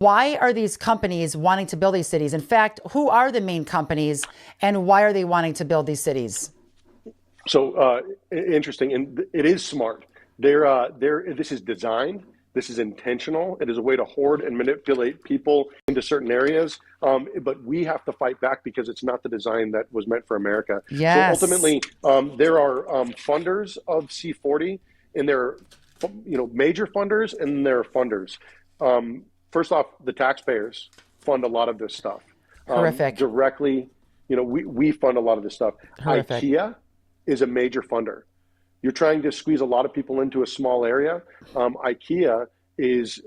Why are these companies wanting to build these cities? In fact, who are the main companies and why are they wanting to build these cities? So interesting, and it is smart. This is designed. This is intentional. It is a way to hoard and manipulate people into certain areas. But we have to fight back because it's not the design that was meant for America. So Yes. ultimately, there are funders of C40, and there are, major funders, and there are funders. First off, the taxpayers fund a lot of this stuff Horrific. directly. We fund a lot of this stuff. Horrific. IKEA is a major funder. You're trying to squeeze a lot of people into a small area. IKEA is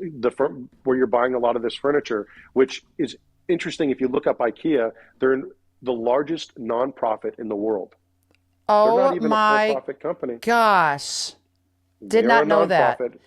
where you're buying a lot of this furniture, which is interesting. If you look up IKEA, they're the largest nonprofit in the world. They're not Oh even a my for-profit company. gosh. They Did are a not know that. nonprofit.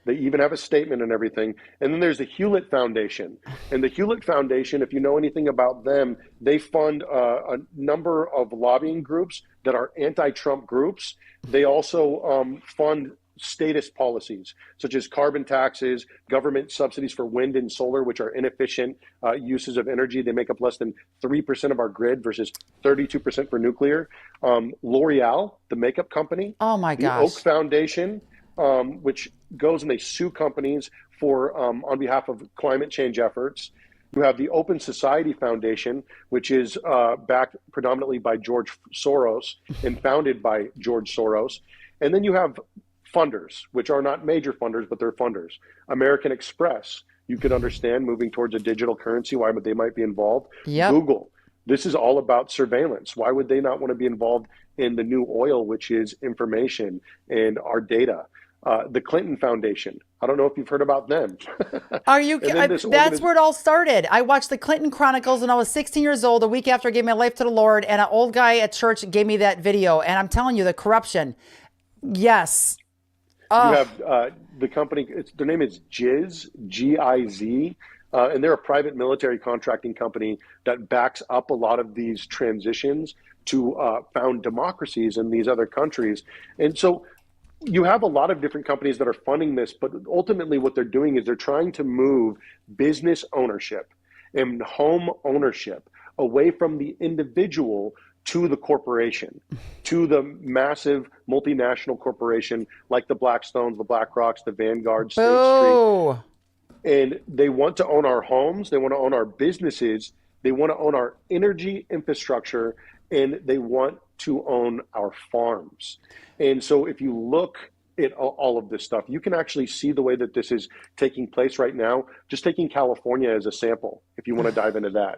They even have a statement and everything. And then there's the Hewlett Foundation. And the Hewlett Foundation, if you know anything about them, they fund a number of lobbying groups that are anti-Trump groups. They also fund status policies, such as carbon taxes, government subsidies for wind and solar, which are inefficient uses of energy. They make up less than 3% of our grid versus 32% for nuclear. L'Oreal, the makeup company, Oh my the Oak gosh. Foundation, which goes and they sue companies for on behalf of climate change efforts. You have the Open Society Foundation, which is backed predominantly by George Soros and founded by George Soros. And then you have funders, which are not major funders, but they're funders. American Express, you could understand moving towards a digital currency, why would they might be involved. Yep. Google, this is all about surveillance. Why would they not want to be involved in the new oil, which is information and our data? The Clinton Foundation. I don't know if you've heard about them. Are you? And then this That's organization. where it all started. I watched the Clinton Chronicles when I was 16 years old, a week after I gave my life to the Lord, and an old guy at church gave me that video. And I'm telling you, the corruption. Yes. You Oh, have the company. Their name is Giz, GIZ, and they're a private military contracting company that backs up a lot of these transitions to found democracies in these other countries. And so you have a lot of different companies that are funding this, but ultimately what they're doing is they're trying to move business ownership and home ownership away from the individual to the corporation, to the massive multinational corporation like the Blackstones, the BlackRocks, the Vanguard, State Street. boo. And they want to own our homes, they want to own our businesses, they want to own our energy infrastructure, and they want to own our farms. And so if you look at all of this stuff, you can actually see the way that this is taking place right now. Just taking California as a sample, if you want to dive into that.